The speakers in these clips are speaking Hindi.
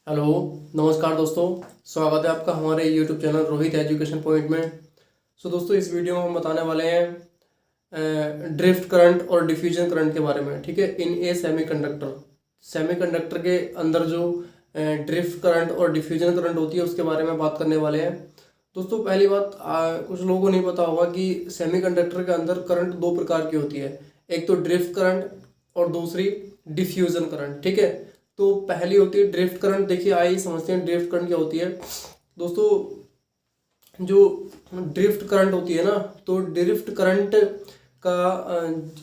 हेलो। नमस्कार दोस्तों, स्वागत है आपका हमारे YouTube channel Rohit education point में। दोस्तों, इस वीडियो में हम बताने वाले हैं ड्रिफ्ट करंट और डिफ्यूजन करंट के बारे में। ठीक है, इन ए सेमीकंडक्टर सेमीकंडक्टर के अंदर जो ड्रिफ्ट करंट और डिफ्यूजन करंट होती है उसके बारे में बात करने वाले हैं। दोस्तों, पहली बात, कुछ लोगों को नहीं पता होगा कि सेमीकंडक्टर के अंदर करंट दो प्रकार की होती है। एक तो ड्रिफ्ट करंट और दूसरी डिफ्यूजन करंट। ठीक है, तो पहली होती है ड्रिफ्ट करंट। देखिए, आइए समझते हैं ड्रिफ्ट करंट क्या होती है। दोस्तों, जो ड्रिफ्ट करंट होती है ना, तो ड्रिफ्ट करंट का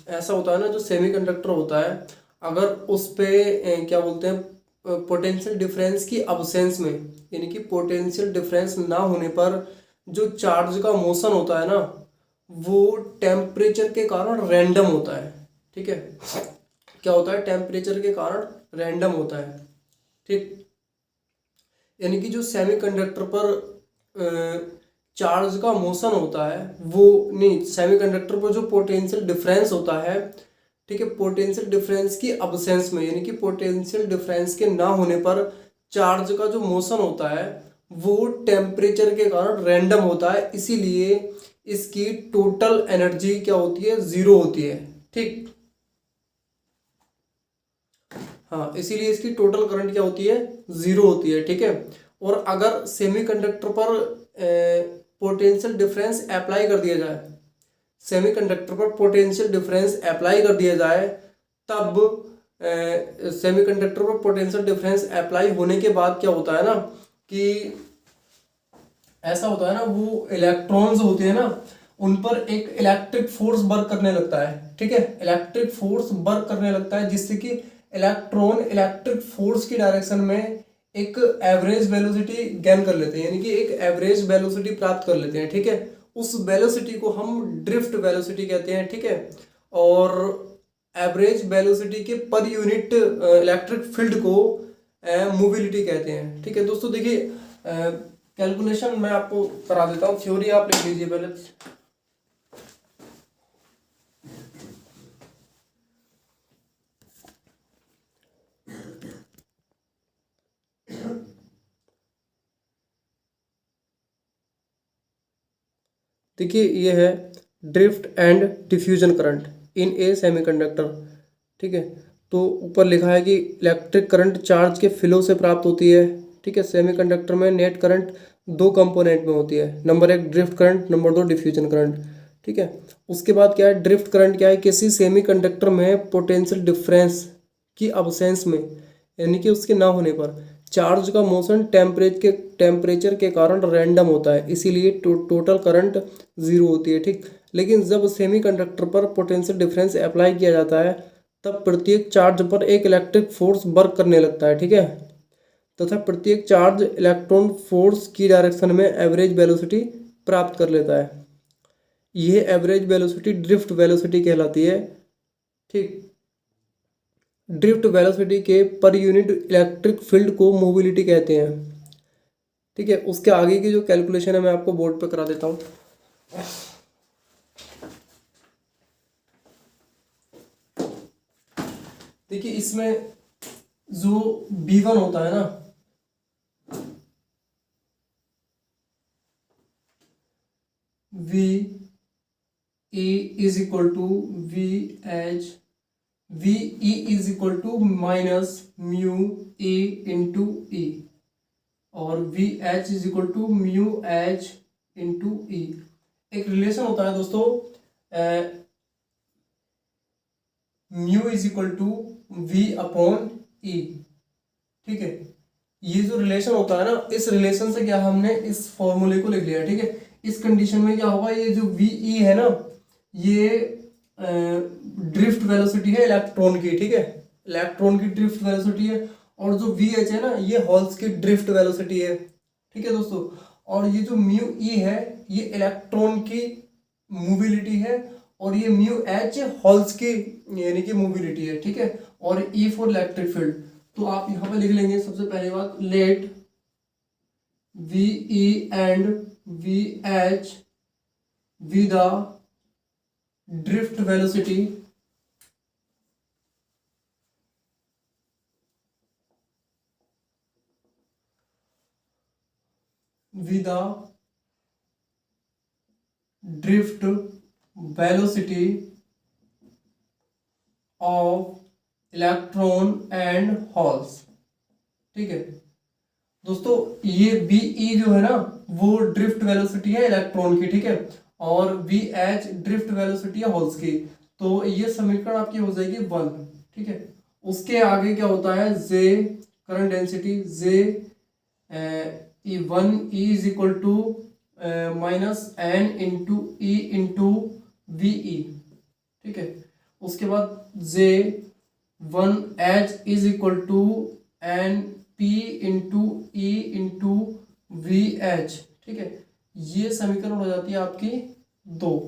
ऐसा होता है ना, जो सेमीकंडक्टर होता है, अगर उस पे क्या बोलते हैं, पोटेंशियल डिफरेंस की अब्सेंस में, यानी कि पोटेंशियल डिफरेंस ना होने पर जो चार्ज का मोशन होता है ना, वो टेम्परेचर के कारण रैंडम होता है। ठीक है, क्या होता है, टेम्परेचर के कारण रैंडम होता है। ठीक, यानी कि जो सेमीकंडक्टर पर चार्ज का मोशन होता है, वो नहीं, सेमीकंडक्टर पर जो पोटेंशियल डिफरेंस होता है, ठीक है, पोटेंशियल डिफरेंस की अब्सेंस में, यानी कि पोटेंशियल डिफरेंस के ना होने पर चार्ज का जो मोशन होता है वो टेम्परेचर के कारण रैंडम होता है। इसीलिए इसकी टोटल एनर्जी क्या होती है, जीरो होती है। ठीक, हाँ, इसीलिए इसकी टोटल करंट क्या होती है, जीरो होती है। ठीक है, और अगर सेमीकंडक्टर पर पोटेंशियल डिफरेंस अप्लाई कर दिया जाए, सेमीकंडक्टर पर पोटेंशियल डिफरेंस अप्लाई कर दिया जाए, तब सेमीकंडक्टर पर पोटेंशियल डिफरेंस अप्लाई होने के बाद क्या होता है ना, कि ऐसा होता है ना, वो इलेक्ट्रॉन्स होते हैं ना, उन पर एक इलेक्ट्रिक फोर्स वर्क करने लगता है। ठीक है, इलेक्ट्रिक फोर्स वर्क करने लगता है, जिससे कि इलेक्ट्रॉन इलेक्ट्रिक फोर्स की डायरेक्शन में एक एवरेज वेलोसिटी गेन कर लेते हैं, यानी कि एक एवरेज वेलोसिटी प्राप्त कर लेते हैं। ठीक है, उस वेलोसिटी को हम ड्रिफ्ट वेलोसिटी कहते हैं। ठीक है, और एवरेज वेलोसिटी के पर यूनिट इलेक्ट्रिक फील्ड को मोबिलिटी कहते हैं। ठीक है दोस्तों, देखिए, कैलकुलेशन मैं आपको करा देता हूँ, थ्योरी आप लिख लीजिए पहले। देखिए, ये है drift and diffusion current in A semiconductor. ठीक है, तो ऊपर लिखा है कि इलेक्ट्रिक करंट चार्ज के फ्लो से प्राप्त होती है। ठीक है, सेमीकंडक्टर में नेट करंट दो कंपोनेंट में होती है, नंबर एक ड्रिफ्ट करंट, नंबर दो डिफ्यूजन करंट। ठीक है, उसके बाद क्या है, ड्रिफ्ट करंट क्या है, किसी सेमीकंडक्टर में पोटेंशियल डिफरेंस की अब्सेंस में, यानी कि उसके ना होने पर चार्ज का मोशन टेम्परेचर के कारण रैंडम होता है, इसीलिए टोटल करंट जीरो होती है। ठीक, लेकिन जब सेमीकंडक्टर पर पोटेंशियल डिफरेंस अप्लाई किया जाता है, तब प्रत्येक चार्ज पर एक इलेक्ट्रिक फोर्स वर्क करने लगता है। ठीक है, तथा प्रत्येक चार्ज इलेक्ट्रॉन फोर्स की डायरेक्शन में एवरेज वेलोसिटी प्राप्त कर लेता है। यह एवरेज वेलोसिटी ड्रिफ्ट वेलोसिटी कहलाती है। ठीक, ड्रिफ्ट वेलोसिटी के पर यूनिट इलेक्ट्रिक फील्ड को मोबिलिटी कहते हैं। ठीक है, उसके आगे की जो कैलकुलेशन है मैं आपको बोर्ड पे करा देता हूँ। देखिए, इसमें जो B1 होता है ना, VA is equal to VE is equal to minus mu A into E, और VH is equal to mu H into E। एक रिलेशन होता है दोस्तों, mu is equal to V upon E। ठीक है, ये जो रिलेशन होता है ना, इस रिलेशन से क्या हमने इस फॉर्मूले को लिख लिया। ठीक है, इस कंडीशन में क्या होगा, ये जो VE है ना, ये ड्रिफ्ट वेलोसिटी है इलेक्ट्रॉन की। ठीक है, इलेक्ट्रॉन की ड्रिफ्ट वेलोसिटी है, और जो VH है ना, ये हॉल्स की ड्रिफ्ट वेलोसिटी है। ठीक है दोस्तों, और ये जो म्यू E है, ये इलेक्ट्रॉन की मोबिलिटी है, और ये म्यू H हॉल्स की यानी कि मोबिलिटी है। ठीक है, और E फॉर इलेक्ट्रिक फील्ड। तो आप यहाँ पे लिख लेंगे सबसे पहले बात, let VE and VH with the drift velocity with the drift velocity of electron and holes। ठीक है दोस्तों, ये बीई जो है ना वो ड्रिफ्ट वेलोसिटी है इलेक्ट्रॉन की, ठीक है, और वी एच ड्रिफ्ट वेलोसिटी है होल्स की। तो ये समीकरण आपकी हो जाएगी 1, ठीक है। उसके आगे क्या होता है, J current density, J E 1 E is equal to minus N into E into V E, ठीक है। उसके बाद J 1 H is equal to N P into E into V H, ठीक है। ये समीकरण हो जाती है आपकी 2।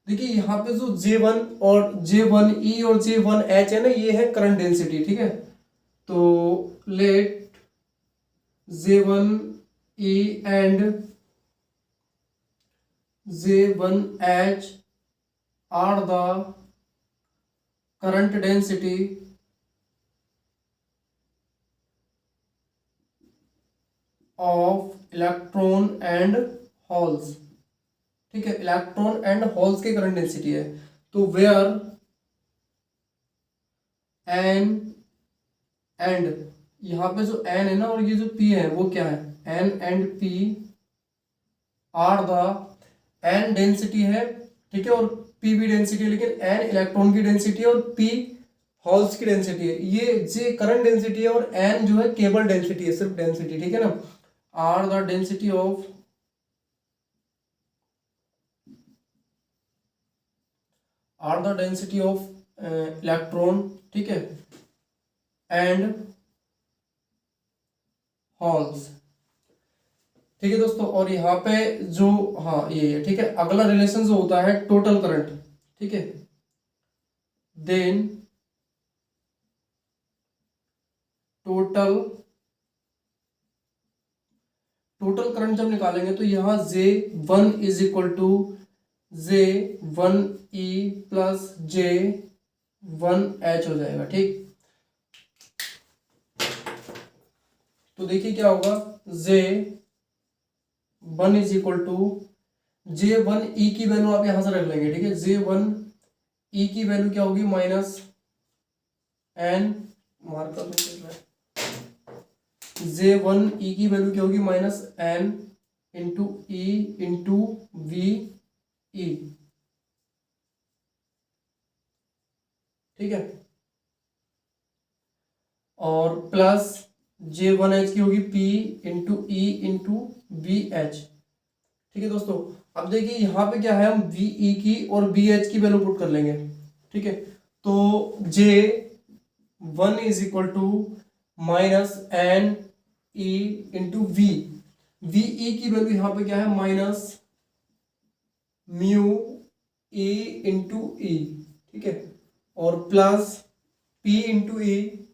देखिए यहाँ पे जो J1 और J1E और J1H है ना, ये है करंट डेंसिटी, ठीक है। तो let J1E and J1H are the current density of electron and holes, ठीक है। इलेक्ट्रॉन एंड होल्स की करंट डेंसिटी है। तो वेयर एन एंड, यहां पे जो एन है ना और ये जो पी है वो क्या है, n and p are the, n density है, ठीक है, और पी भी डेंसिटी है, लेकिन एन इलेक्ट्रॉन की डेंसिटी है और पी होल्स की डेंसिटी है। ये जे करंट डेंसिटी है और एन जो है केवल डेंसिटी है, सिर्फ डेंसिटी, ठीक है ना। Are the density of electron, ठीक है, एंड होल्स, ठीक है दोस्तों। और यहाँ पे जो, हाँ ये ठीक है, अगला रिलेशन जो होता है टोटल करंट, ठीक है। देन टोटल करंट जब निकालेंगे तो यहाँ J1 is equal to J1E plus J1H हो जाएगा, ठीक। तो देखिए क्या होगा, J1 is equal to J1E की वैल्यू आप यहां से रख लेंगे, ठीक है। J1E की वैल्यू क्या होगी, माइनस एन, मार्कर J1E की वैल्यू क्या होगी, माइनस एन इंटू ई इंटू वी ई, ठीक है। और प्लस J1H की होगी P इंटू ई इंटू वी एच, ठीक है दोस्तों। अब देखिए यहाँ पे क्या है, हम VE की और BH की वैल्यू पुट कर लेंगे, ठीक है। तो J1 is equal to minus n e into v, VE की वैल्यू यहाँ पे क्या है, माइनस म्यू E इंटू ई, ठीक है, और प्लस P इंटू ई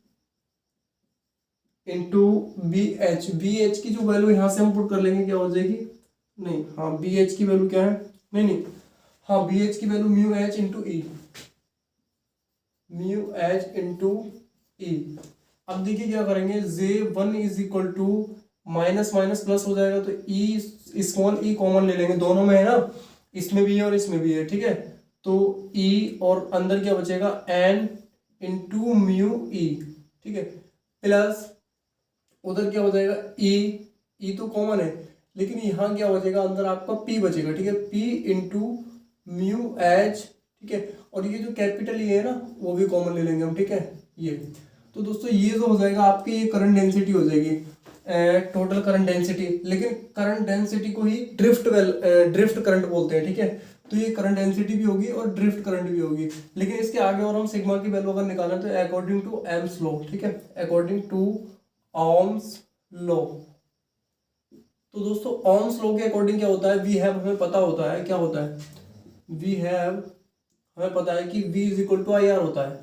इंटू बी एच की जो वैल्यू यहां से हम पुट कर लेंगे, क्या हो जाएगी, नहीं हाँ बी एच की वैल्यू क्या है, नहीं हाँ बी एच की value mu H into e, अब देखिए क्या करेंगे, J1 is equal to minus minus plus हो जाएगा, तो ई स्मॉल ई कॉमन ले लेंगे, दोनों में है ना, इसमें भी है और इसमें भी है, ठीक है। तो ई और अंदर क्या बचेगा, एन इंटू म्यू ई, ठीक है, प्लस उधर क्या हो जाएगा, ई तो कॉमन है, लेकिन यहाँ क्या बचेगा, अंदर आपका पी बचेगा, ठीक है, पी इंटू म्यू एच, ठीक है। और ये जो कैपिटल ये है ना वो भी कॉमन ले लेंगे हम, ठीक है, ये। तो दोस्तों ये जो हो जाएगा आपकी, ये करंट डेंसिटी हो जाएगी, टोटल करंट डेंसिटी। लेकिन करंट डेंसिटी को ही ड्रिफ्ट करंट बोलते हैं, ठीक है। तो ये करंट डेंसिटी भी होगी और ड्रिफ्ट करंट भी होगी, लेकिन इसके आगे और हम सिग्मा की वैल्यू अगर निकालें तो अकॉर्डिंग टू एम्स लॉ, ठीक है, अकॉर्डिंग टू ओम्स लॉ। तो दोस्तों ओम्स लॉ के अकॉर्डिंग क्या होता है, वी हैव हमें पता होता है, क्या होता है, वी हैव हमें पता है कि V is equal to I R होता है,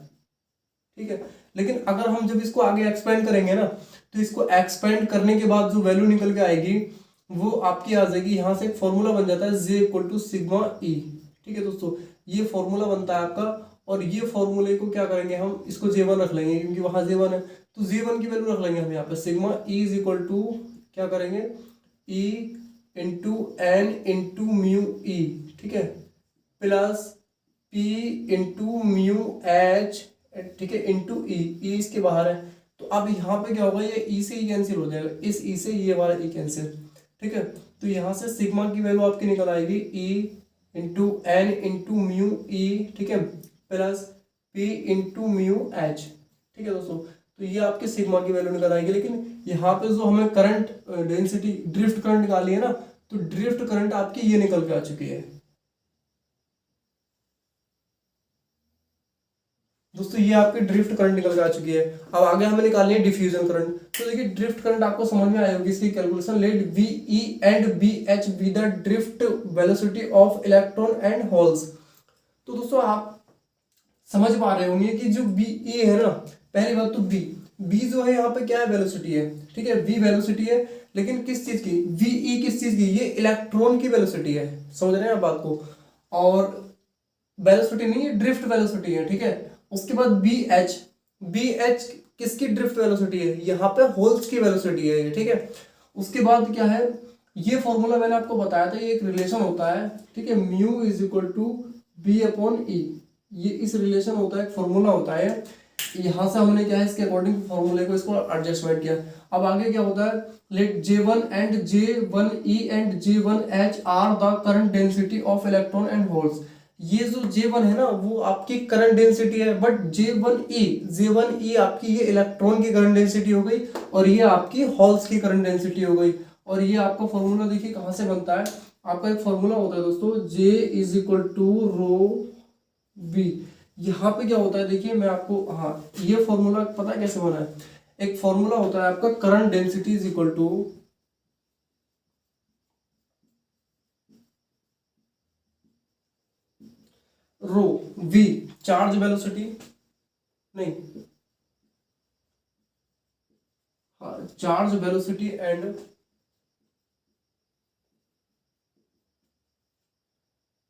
ठीक है। लेकिन अगर हम जब इसको आगे एक्सपेंड करेंगे ना, तो इसको एक्सपेंड करने के बाद जो वैल्यू निकल के आएगी वो आपकी आ जाएगी, यहाँ से एक फॉर्मूला बन जाता है J equal to sigma E, ठीक है दोस्तों, ये फॉर्मूला बनता है आपका। और ये फॉर्मूले को क्या करेंगे, हम इसको J1 रख लेंगे, क्योंकि वहां J1 है, तो J1 की वैल्यू रख लेंगे हम यहाँ पे, sigma E is equal to क्या करेंगे, E into N into mu E, ठीक है, plus P into mu H, ठीक है, इंटू ई, ई इसके बाहर है। तो अब यहाँ पे क्या होगा, ये ई से ई कैंसिल हो जाएगा, इस ई से ये वाला ई कैंसिल, ठीक है। तो यहाँ से सिग्मा की वैल्यू आपकी निकल आएगी E into N into mu E, ठीक है, plus P into mu H, ठीक है दोस्तों। तो ये आपके सिग्मा की वैल्यू निकल आएगी। लेकिन यहाँ पे जो हमें करंट डेंसिटी ड्रिफ्ट करंट निकाली है ना, तो ड्रिफ्ट करंट आपकी ये निकल के आ चुकी है दोस्तों, ये आपकी ड्रिफ्ट करंट निकल के आ चुकी है। अब आगे हमें निकालनी है डिफ्यूजन करंट। तो देखिए ड्रिफ्ट करंट आपको समझ में आई होगी इसकी calculation. Let V E and V H be the drift velocity of electron and holes. तो दोस्तों आप समझ पा रहे होंगे कि जो बी ए है ना, पहली बात तो बी जो है यहाँ पे क्या है, वेलोसिटी है, ठीक है, वी वेलोसिटी है। लेकिन किस चीज की, वी ई किस चीज की, ये इलेक्ट्रॉन की वेलोसिटी है, समझ रहे हैं आप बात को। और वेलोसिटी नहीं है, ड्रिफ्ट वेलोसिटी है, ठीक है। उसके बाद बी एच किसकी ड्रिफ्ट वेलोसिटी है, यहाँ पे होल्स की वेलोसिटी है, ठीक है। उसके बाद क्या है, ये फॉर्मूला मैंने आपको बताया था, ये एक रिलेशन होता है, ठीक है, mu is equal to B upon E, ये इस रिलेशन होता है, एक फॉर्मूला होता है। यहाँ से हमने क्या है, इसके अकॉर्डिंग फॉर्मूले को इसको एडजस्टमेंट किया। अब आगे क्या होता है, let J1 and J1E and J1H are the current density of electron and holes. ये जो J1 है ना, वो आपकी करंट डेंसिटी है, बट J1E आपकी ये इलेक्ट्रॉन की करंट डेंसिटी हो गई, और ये आपकी होल्स की करंट डेंसिटी हो गई। और ये आपका फॉर्मूला देखिए कहाँ से बनता है, आपका एक फॉर्मूला होता है दोस्तों, J is equal to rho V. यहाँ पे क्या होता है, देखिए मैं आपको, हाँ ये फॉर्मूला पता है कैसे बना है, एक फॉर्मूला होता है आपका current density is equal to rho V, charge velocity, नहीं, हाँ चार्ज वेलोसिटी एंड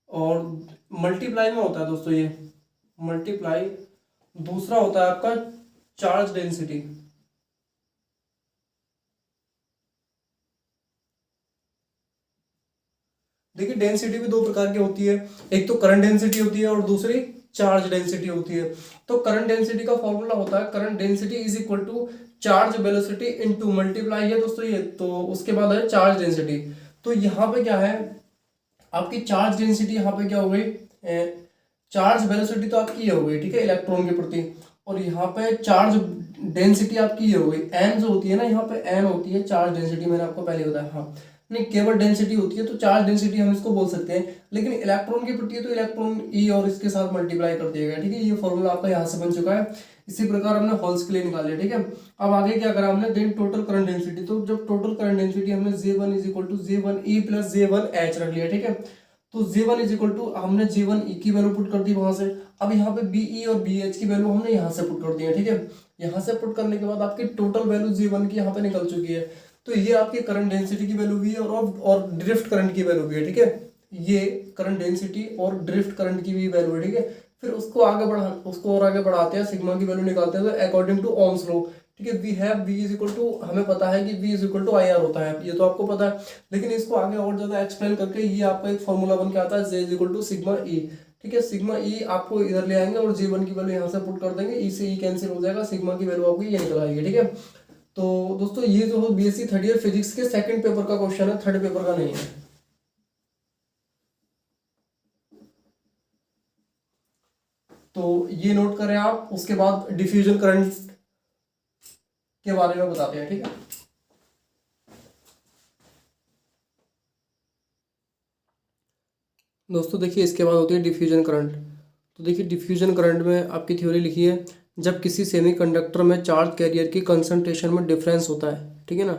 और मल्टीप्लाई में होता है दोस्तों, ये मल्टीप्लाई, दूसरा होता है आपका चार्ज डेंसिटी। देखिए डेंसिटी भी दो प्रकार की होती है, एक तो करंट डेंसिटी होती है और दूसरी चार्ज डेंसिटी होती है। तो करंट डेंसिटी का फॉर्मूला होता है current density is equal to charge velocity into multiply है दोस्तों ये, तो उसके बाद है चार्ज डेंसिटी। तो यहाँ पे क्या है, आपकी चार्ज डेंसिटी यहाँ पे क्या हो गई, चार्ज वेलोसिटी तो आपकी ये हो गई, ठीक है, इलेक्ट्रॉन के प्रति, और यहाँ पे चार्ज डेंसिटी आपकी ये हो गई, एन जो होती है ना, यहाँ पे एन होती है चार्ज डेंसिटी, मैंने आपको पहले बताया, हाँ नहीं केवल डेंसिटी होती है तो चार्ज डेंसिटी हम इसको बोल सकते हैं। लेकिन इलेक्ट्रॉन की प्रति है तो इलेक्ट्रॉन ई और इसके साथ मल्टीप्लाई कर दिया गया, ठीक है, ये फॉर्मूला आपका यहाँ से बन चुका है। इसी प्रकार हमने होल्स के लिए निकाल लिया, ठीक है। अब आगे क्या करा हमने, देन टोटल करंट डेंसिटी, तो जब टोटल करंट डेंसिटी हमने J1 is equal to J1E plus J1H रख लिया, ठीक है। तो J1 इज इक्वल टू हमने J1E की वैल्यू पुट कर दी वहां से। अब यहाँ पे BE और BH की वैल्यू हमने यहाँ से पुट कर दी है, ठीक है। यहाँ से पुट करने के बाद आपकी टोटल वैल्यू J1 की यहाँ पे निकल चुकी है। तो ये आपकी करंट डेंसिटी की वैल्यू भी है और ड्रिफ्ट करंट की वैल्यू भी है, ठीक है। ये करंट डेंसिटी और ड्रिफ्ट करंट की भी वैल्यू है, ठीक है। फिर उसको और आगे बढ़ाते हैं, सिग्मा की वैल्यू निकालते हैं, तो अकॉर्डिंग टू ओम्स लॉ, ठीक है, we have V is equal to, हमें पता है कि V is equal to IR होता है, ये तो आपको पता है। लेकिन इसको आगे और ज्यादा एक्सप्लेन करके ये आपका एक फॉर्मूला बन के आता है, J is equal to sigma E, ठीक है। सिग्मा E आपको इधर ले आएंगे और J1 की वैल्यू यहाँ से पुट कर देंगे, E से E कैंसिल हो जाएगा, सिग्मा की वैल्यू आपको ये निकल आएगी, ठीक है। तो दोस्तों ये जो BSc थर्ड ईयर फिजिक्स के सेकंड पेपर का क्वेश्चन है, थर्ड पेपर का नहीं है। तो ये नोट करें आप, उसके बाद डिफ्यूजन करंट के बारे में बताते हैं, ठीक है। दोस्तों देखिए इसके बाद होती है डिफ्यूजन करंट। तो देखिए डिफ्यूजन करंट में आपकी थ्योरी लिखी है, जब किसी सेमीकंडक्टर में चार्ज कैरियर की कंसंट्रेशन में डिफरेंस होता है, ठीक है ना,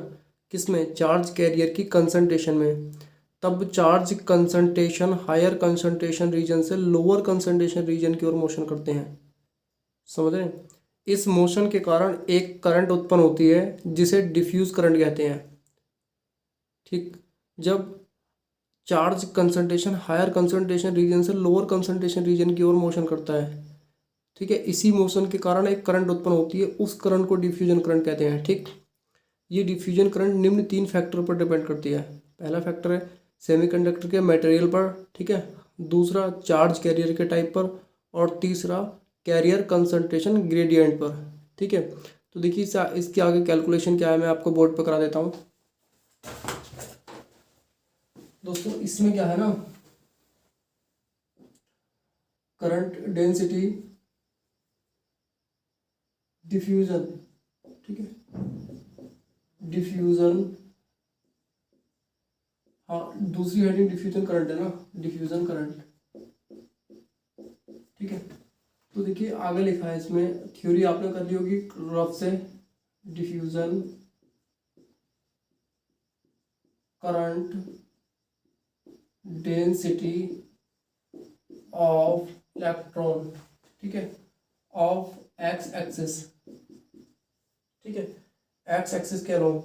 किसमें, चार्ज कैरियर की कंसंट्रेशन में, तब charge concentration higher concentration region से लोअर कंसंट्रेशन रीजन की ओर मोशन करते हैं, समझ रहे हैं। इस मोशन के कारण एक करंट उत्पन्न होती है जिसे डिफ्यूज करंट कहते हैं, ठीक। जब charge concentration higher concentration region से लोअर कंसंट्रेशन रीजन की ओर मोशन करता है, ठीक है, इसी मोशन के कारण एक करंट उत्पन्न होती है, उस करंट को डिफ्यूजन करंट कहते हैं, ठीक। ये डिफ्यूजन करंट निम्न 3 फैक्टर पर डिपेंड करती है। पहला फैक्टर है सेमीकंडक्टर के मटेरियल पर, ठीक है, दूसरा चार्ज कैरियर के टाइप पर, और तीसरा कैरियर कंसंट्रेशन ग्रेडियंट पर, ठीक है। तो देखिए इसके आगे कैलकुलेशन क्या है मैं आपको बोर्ड पर करा देता हूँ। दोस्तों इसमें क्या है ना, करंट डेंसिटी डिफ्यूजन, ठीक है, डिफ्यूजन, हाँ दूसरी हेडिंग डिफ्यूजन करंट है ना, डिफ्यूजन करंट, ठीक है। तो देखिए आगे लिखा है इसमें, थ्योरी आपने कर ली होगी रफ से, diffusion current density of electron, ठीक है, ऑफ एक्स एक्सिस, ठीक है, एक्स एक्सिस के अलोंग।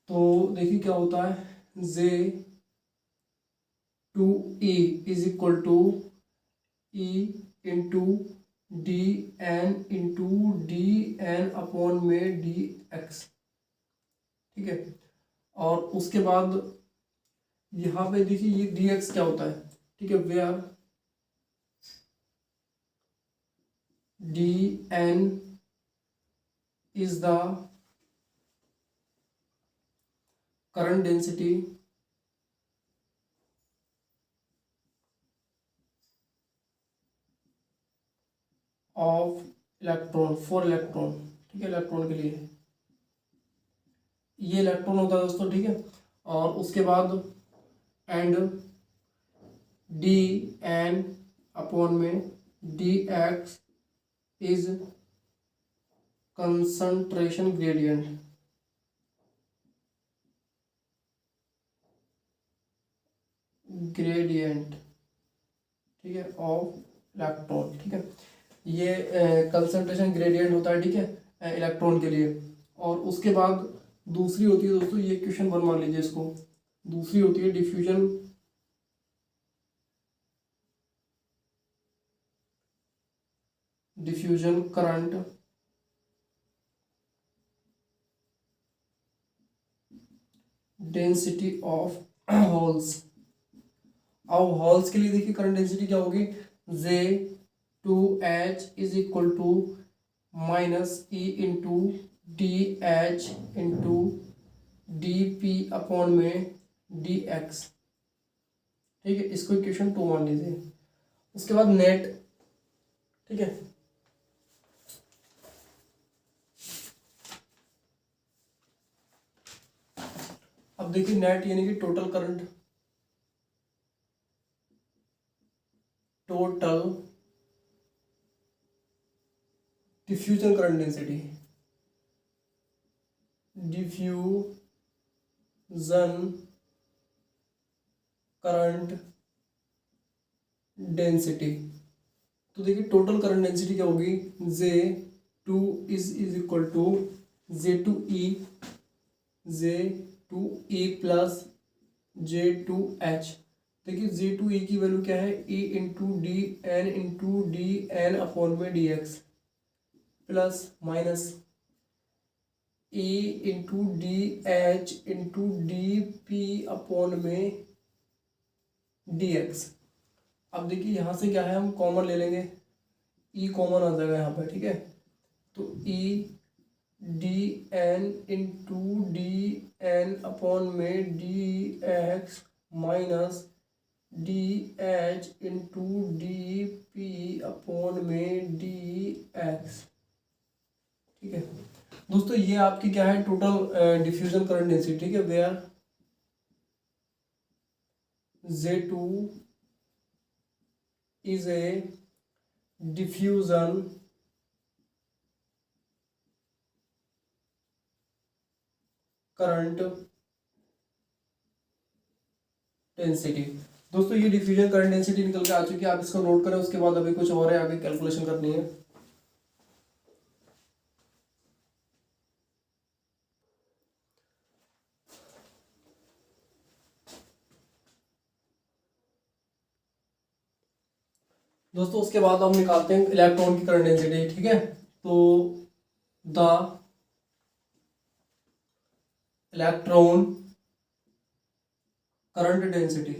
तो देखिए क्या होता है, J two E is equal to E into D N upon में डी एक्स, ठीक है। और उसके बाद यहाँ पे देखिए ये डी एक्स क्या होता है, ठीक है, where D N is the current density of electron, for electron, ठीक है, इलेक्ट्रॉन के लिए ये इलेक्ट्रॉन होता है दोस्तों, ठीक है। और उसके बाद एंड डी एन अपॉन में D x is concentration gradient, ठीक है, ऑफ इलेक्ट्रॉन, ठीक है। ये कंसंट्रेशन ग्रेडियंट होता है, ठीक है, इलेक्ट्रॉन के लिए। और उसके बाद दूसरी होती है दोस्तों, ये क्वेश्चन 1 मान लीजिए इसको, दूसरी होती है diffusion current density of holes. अब होल्स के लिए देखिए करंट डेंसिटी क्या होगी, J two H is equal to minus E into D H into D P upon में डी एक्स, ठीक है। इसको इक्वेशन 2 मान लीजिए। उसके बाद नेट, ठीक है, अब देखिए नेट यानी कि total current, total diffusion current density, diffusion current density. तो देखिए टोटल करंट डेंसिटी क्या होगी, J two is equal to J two E plus J two H. देखिए जे टू ई की वैल्यू क्या है, E into D N upon में D X plus minus E into D H into D P upon में डी एक्स। अब देखिए यहाँ से क्या है, हम कॉमन ले लेंगे, ई कॉमन आ जाएगा यहाँ पे, ठीक है। तो E D N into D N upon में D X minus D H into D P upon में डी एक्स, ठीक है। दोस्तों ये आपकी क्या है, टोटल डिफ्यूजन करंट डेंसिटी, ठीक है, where Z2 is a diffusion current density. दोस्तों ये डिफ्यूजन करंट डेंसिटी निकल के आ चुकी है, आप इसको नोट करें। उसके बाद अभी कुछ और है, आगे कैलकुलेशन करनी है। दोस्तों उसके बाद हम निकालते हैं इलेक्ट्रॉन की करंट डेंसिटी, ठीक है। तो द इलेक्ट्रॉन करंट डेंसिटी।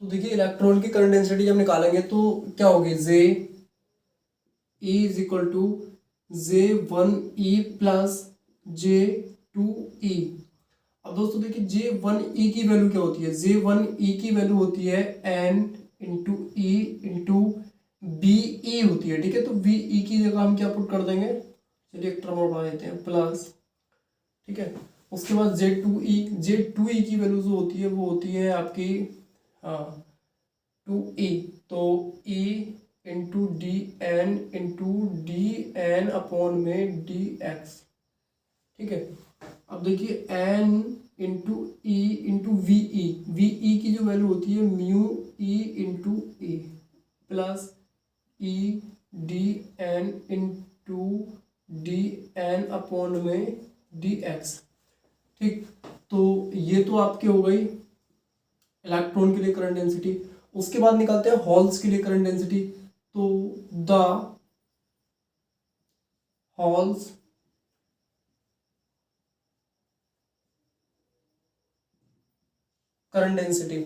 तो देखिए इलेक्ट्रॉन की करंट डेंसिटी जब निकालेंगे तो क्या होगी, J E is equal to J1E plus J2E। अब दोस्तों देखिए J1E की वैल्यू क्या होती है, J1E की वैल्यू होती है N into E into BE होती है, ठीक है। तो VE की जगह हम क्या पुट कर देंगे, चलिए एक टर्म और बढ़ा देते हैं प्लस, ठीक है। उसके बाद J2E की वैल्यू जो होती है वो होती है आपकी 2E। तो E into D N upon में DX, ठीक है। अब देखिए N इंटू ई इंटू वीई की जो वैल्यू होती है mu E into A plus DN into DN अपॉन में DX, ठीक। तो ये तो आपके हो गई इलेक्ट्रॉन के लिए करंट डेंसिटी। उसके बाद निकालते हैं होल्स के लिए करंट डेंसिटी। तो द होल्स करंट डेंसिटी।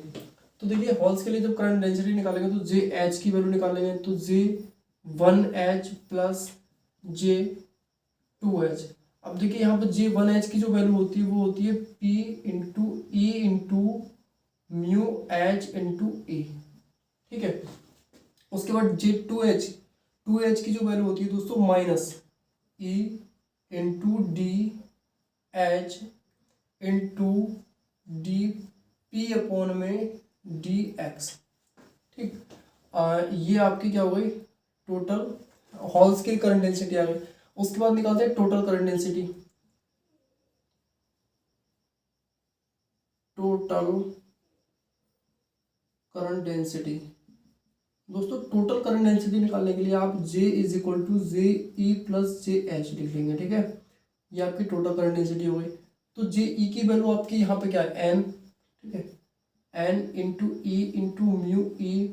तो देखिए होल्स के लिए जब करंट डेंसिटी निकालेंगे तो JH की वैल्यू निकालेंगे, तो J1H प्लस J2H। अब देखिए यहाँ पर J1H की जो वैल्यू होती है वो होती है P into E into mu H into A, ठीक है। उसके बाद J2H की जो वैल्यू होती है दोस्तों minus E into DH into DP upon में DX, ठीक। ये आपकी क्या हो गई, टोटल हॉल्स की करंट डेंसिटी आ गई। उसके बाद निकालते हैं total current density. Total current density दोस्तों, टोटल करंट डेंसिटी निकालने के लिए आप J is equal to JE plus JH लिख लेंगे, ठीक है। ये आपकी टोटल करंट डेंसिटी हो गई। तो JE की वैल्यू आपकी यहाँ पे क्या है, N, ठीक है। N इंटू ई इंटू म्यू ई,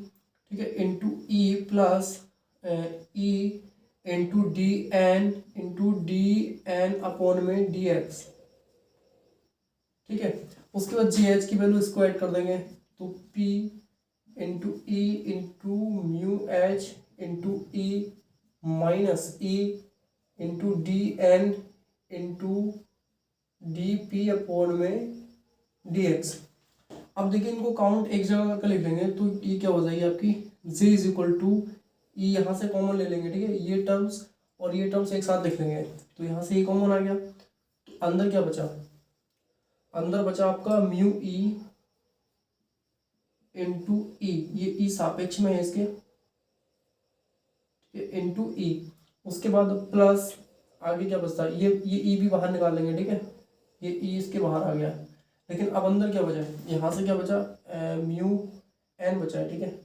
ठीक है, into E plus E into D N upon में DX, ठीक है। उसके बाद JH की वैल्यू इसको ऐड कर देंगे, तो P इंटू ई into mu H into E minus E into DN into DP upon में DX। अब देखिए इनको काउंट एक जगह करके लिख लेंगे तो ये क्या हो जाएगी आपकी, J इज इक्वल टू ई, यहाँ से कॉमन ले लेंगे, ठीक है। ये टर्म्स और ये टर्म्स एक साथ लिख लेंगे, तो यहाँ से ये कॉमन आ गया। तो अंदर क्या बचा, अंदर बचा आपका म्यू ई इंटू ई, ये ई सापेक्ष में है इसके, ठीक है, इंटू ई। उसके बाद प्लस आगे क्या बचता है, ये ई भी बाहर निकाल लेंगे, ठीक है। ये ई इसके बाहर आ गया, लेकिन अब अंदर क्या बचा है, यहाँ से क्या बचा, म्यू एन बचा है, ठीक है।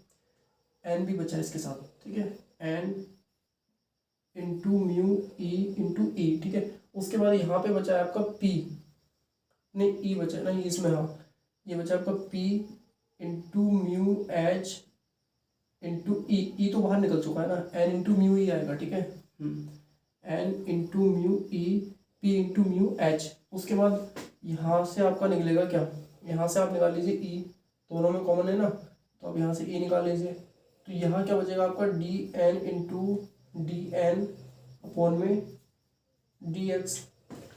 एन भी बचा है इसके साथ, ठीक है, N into mu E into ई, ठीक है। उसके बाद यहाँ पे बचा है आपका पी, नहीं ई बचा है, नहीं इसमें, हाँ ये बचा आपका P into mu H into E तो बाहर निकल चुका है ना, एन इंटू म्यू ई आएगा, ठीक है। N into mu E P into mu H. उसके बाद यहाँ से आपका निकलेगा क्या, यहाँ से आप निकाल लीजिए ई, दोनों में कॉमन है ना, तो अब यहाँ से ई निकाल लीजिए। तो यहाँ क्या बचेगा आपका DN इंटू DN अपॉन में DX,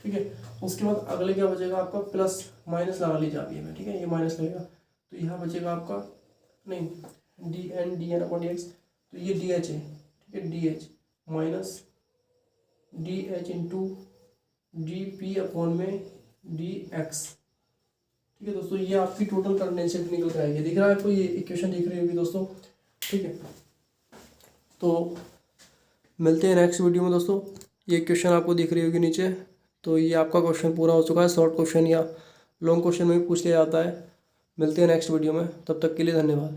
ठीक है। उसके बाद अगले क्या बचेगा आपका, प्लस माइनस लगा लीजिए आप ये में, ठीक है, ये माइनस लगेगा, तो यहाँ बचेगा आपका, नहीं DN अपॉन DX, तो ये DH है, ठीक है, DH minus DH into DP upon में DX, ठीक है दोस्तों। ये आपकी टोटल करंट डेंसिटी निकल कर आएगी, दिख रहा है आपको, ये इक्वेशन दिख रही होगी दोस्तों, ठीक है। तो मिलते हैं नेक्स्ट वीडियो में दोस्तों। ये क्वेश्चन आपको दिख रही होगी नीचे, तो ये आपका क्वेश्चन पूरा हो चुका है। शॉर्ट क्वेश्चन या लॉन्ग क्वेश्चन में भी पूछ लिया जाता है। मिलते हैं नेक्स्ट वीडियो में, तब तक के लिए धन्यवाद।